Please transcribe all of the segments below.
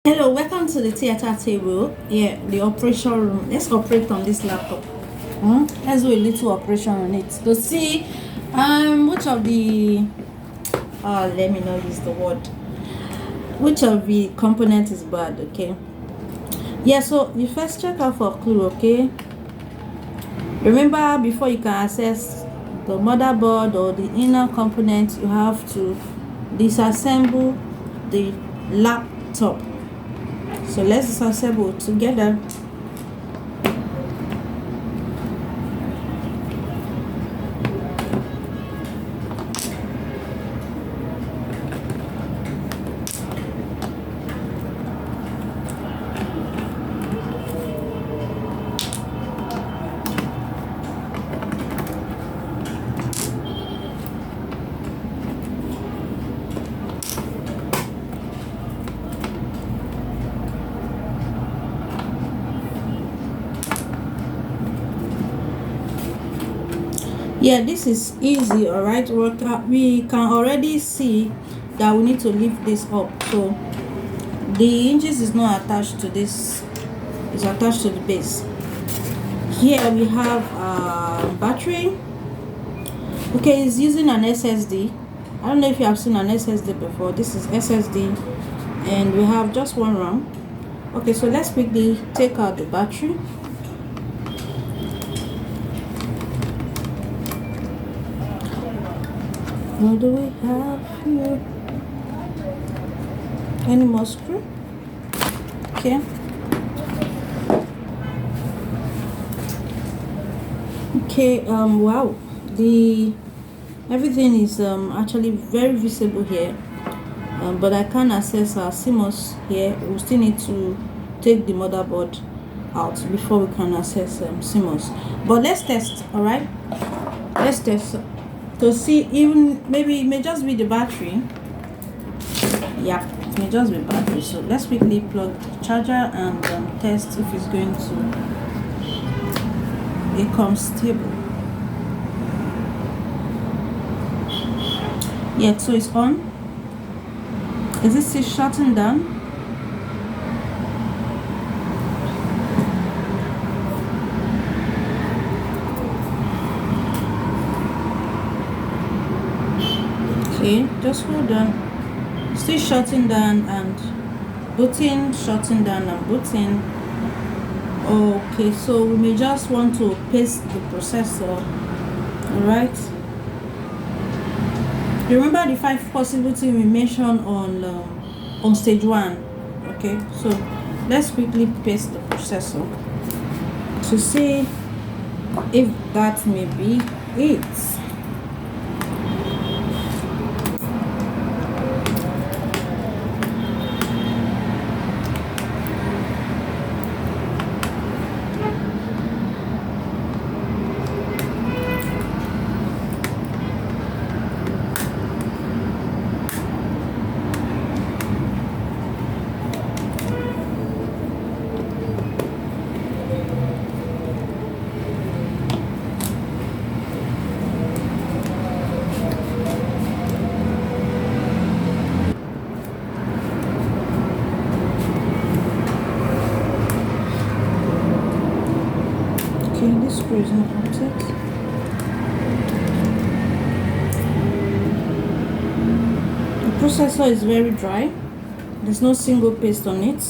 Hello, welcome to the theater table. Yeah, the operation room. Let's operate on this laptop. Let's do a little operation on it to see which of the let me not use the word, which of the component is bad. Okay. Yeah, so you first check out for clue. Okay. Remember, before you can access the motherboard or the inner component, you have to disassemble the laptop. So let's disassemble together. Yeah, this is easy. All right, we can already see that we need to lift this up. So the hinges is not attached to this, it's attached to the base. Here we have battery. Okay, it's using an SSD. I don't know if you have seen an SSD before. This is SSD, and we have just one RAM. Okay, so let's quickly take out the battery. What do we have here? Any more screw? Okay. Okay, wow, the everything is actually very visible here, but I can't access our CMOS here. We still need to take the motherboard out before we can access CMOS. But let's test. All right, let's test to see. Even maybe it may just be the battery. Yeah, it may just be battery. So let's quickly plug the charger and test if it's going to become stable. Yeah, so it's on. Is it still shutting down? Okay, just hold on. Still shutting down and booting, shutting down and booting. Okay, so we may just want to paste the processor. All right. Remember the 5 possibilities we mentioned on stage 1. Okay, so let's quickly paste the processor to see if that may be it. Okay, this screw is not outside. The processor is very dry. There's no single paste on it.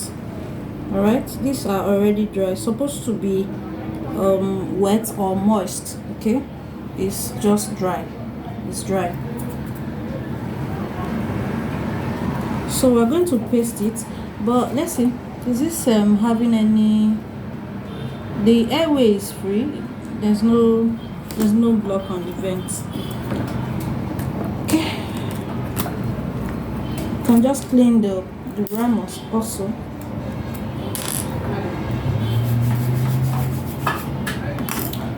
All right, these are already dry. It's supposed to be wet or moist. Okay, it's just dry. It's dry. So we're going to paste it, but let's see, is this having any? The airway is free. There's no block on the vents. Okay, you can just clean the rammers also.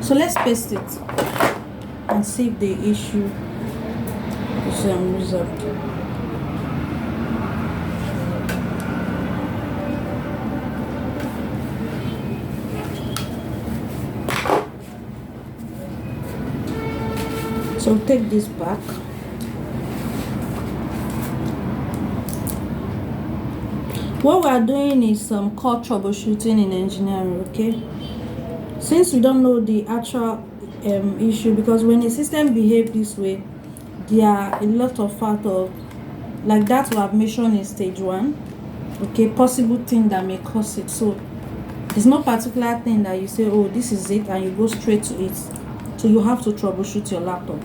So let's paste it and see if the issue is resolved. So take this back. What we are doing is called troubleshooting in engineering, okay? Since we don't know the actual issue, because when a system behaves this way, there are a lot of factors like that we have mentioned in stage 1, okay, possible thing that may cause it. So there's no particular thing that you say, oh, this is it, and you go straight to it. So you have to troubleshoot your laptop.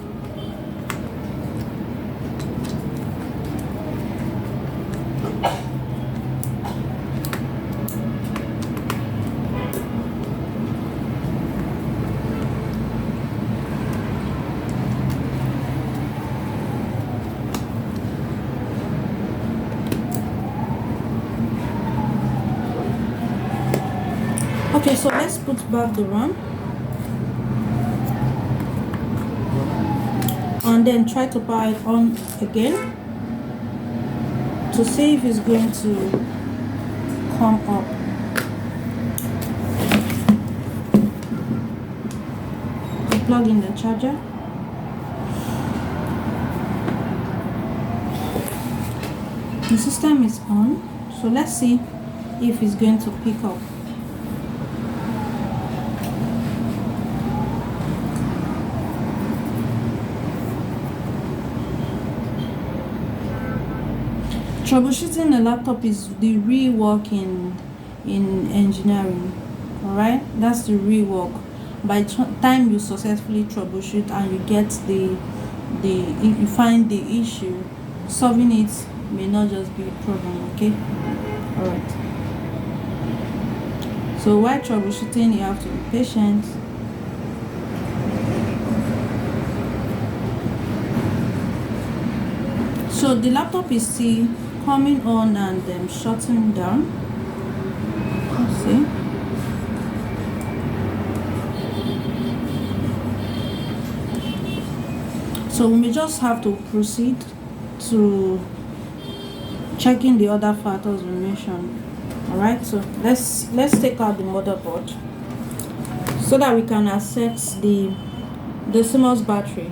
Okay, so let's put back the RAM and then try to power it on again to see if it's going to come up. Plug in the charger. The system is on, so let's see if it's going to pick up. Troubleshooting a laptop is the real work in engineering. All right, that's the real work. By the time you successfully troubleshoot and you get you find the issue, solving it may not just be a problem. Okay, all right. So while troubleshooting, you have to be patient. So the laptop is still coming on and shutting down. Let's see. So we may just have to proceed to checking the other factors we mentioned. All right, so let's take out the motherboard so that we can access the CMOS battery.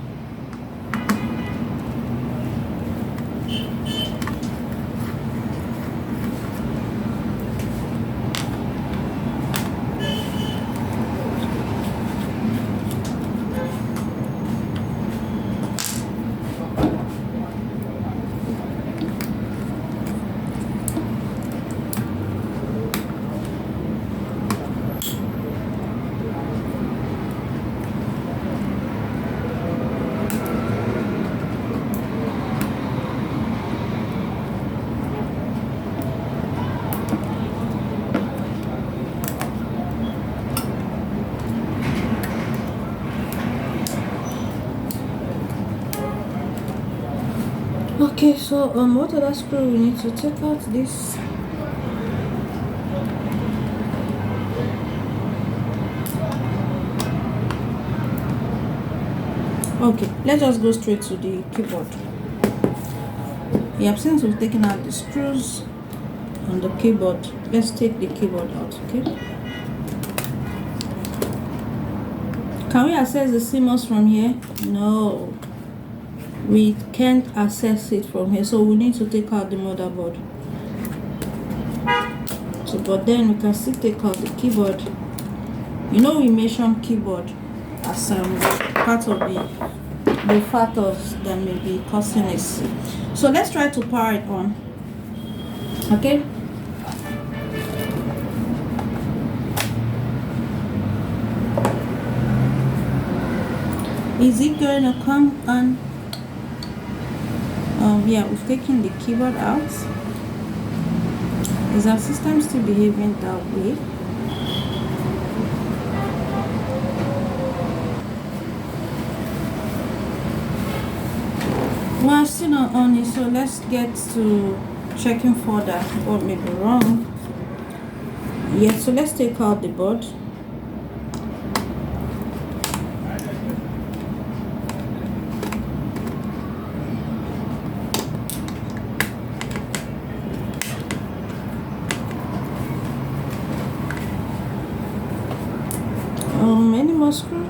Okay, so what other screw we need to take out this? Okay, let's just go straight to the keyboard. Yeah, since we've taken out the screws on the keyboard, let's take the keyboard out. Okay, can we access the CMOS from here? No, we can't access it from here, so we need to take out the motherboard. So but then we can still take out the keyboard. You know, we mentioned keyboard as part of the factors that may be causing this. So let's try to power it on. Okay, is it going to come on? Yeah, we've taken the keyboard out. Is our system still behaving that way? Well, still not on it, so let's get to checking further what may be wrong. Yeah, so let's take out the board. Any more screw?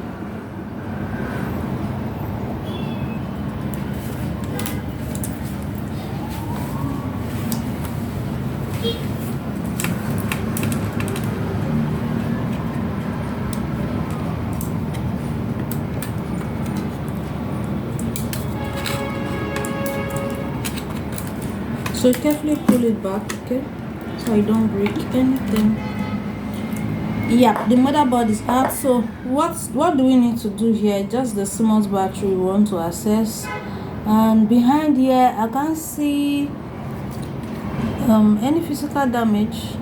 So carefully pull it back, okay, so I don't break anything. Yeah, the motherboard is out. So what do we need to do here? Just the CMOS battery we want to access, and behind here I can't see any physical damage.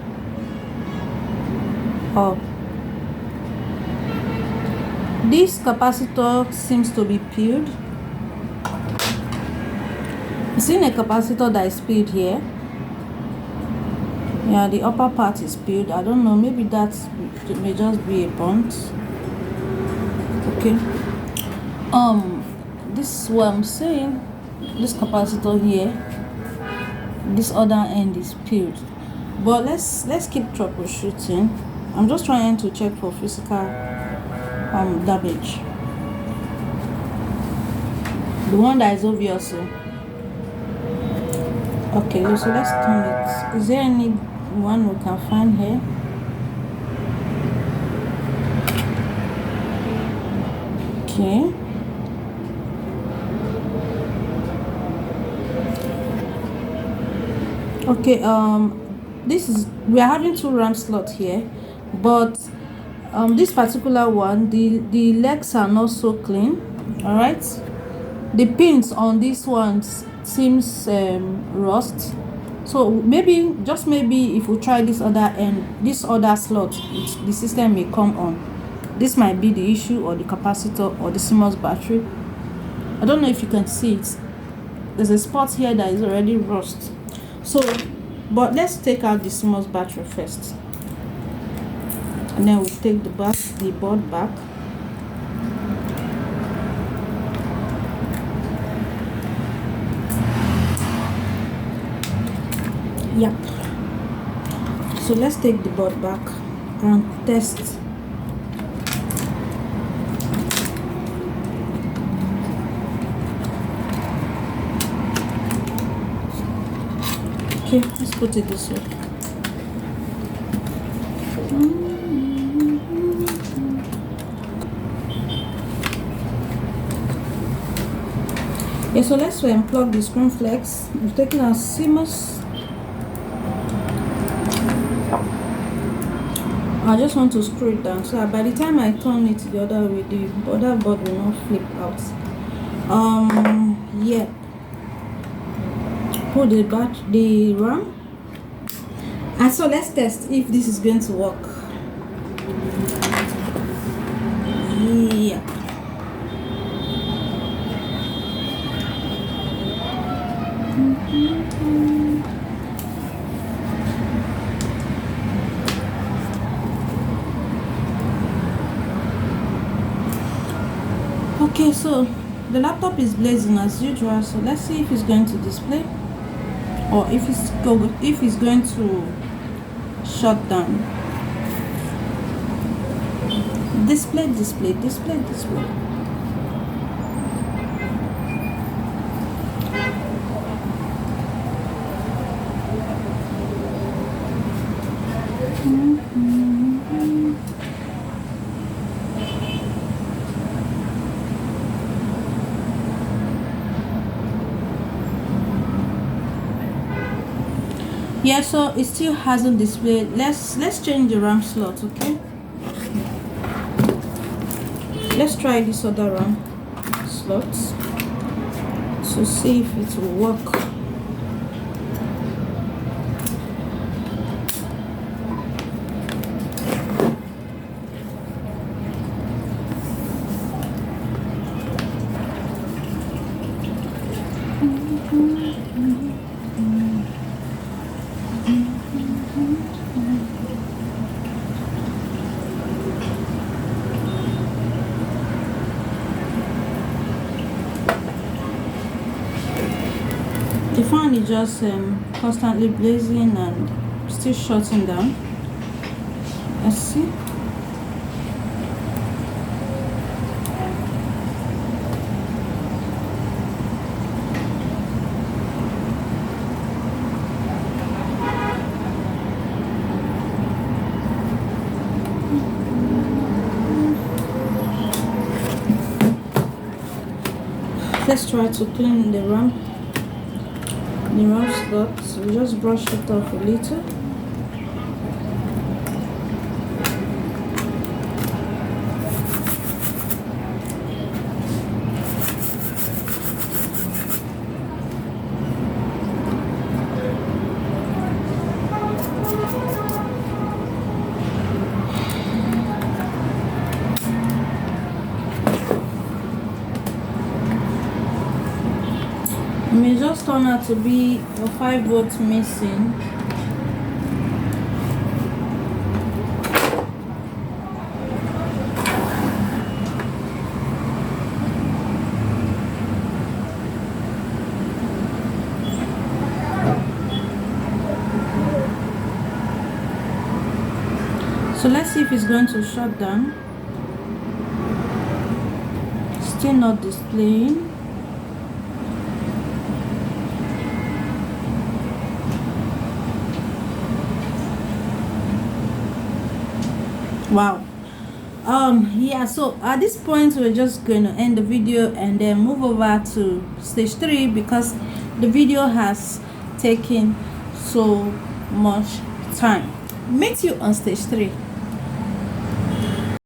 Oh, this capacitor seems to be peeled. You see a capacitor that is peeled here. Yeah, the upper part is peeled. I don't know, maybe that may just be a bond. Okay, this is what I'm saying. This capacitor here, this other end is peeled, but let's keep troubleshooting. I'm just trying to check for physical damage, the one that is obvious. Okay, so let's turn it. Is there any one we can find here? Okay. Okay, this is, we are having 2 RAM slots here, but this particular one, the legs are not so clean. All right, the pins on this one seems rust. So maybe, just maybe, if we try this other end, this other slot, the system may come on. This might be the issue, or the capacitor, or the CMOS battery. I don't know if you can see it. There's a spot here that is already rust. So, but let's take out the CMOS battery first, and then we'll take the board back. Yep. So let's take the board back and test. Okay, let's put it this way. Yeah, so let's unplug the screen flex. We've taken our CMOS. I just want to screw it down, so by the time I turn it the other way, the other board will not flip out. Yeah. Put the RAM, and so let's test if this is going to work. Yeah. Okay, so the laptop is blazing as usual, so let's see if it's going to display, or if it's going to shut down. Display. Yeah, so it still hasn't displayed. Let's change the RAM slot, okay? Let's try this other RAM slot to see if it will work. The fan is just constantly blazing and still shutting down. Let's see. Let's try to clean the RAM. the rough spots. We just brush it off a little. It may just turn out to be a 5 volts missing. So let's see if it's going to shut down. Still not displaying. Wow. Yeah, so at this point we're just going to end the video and then move over to stage 3 because the video has taken so much time. Meet you on stage 3.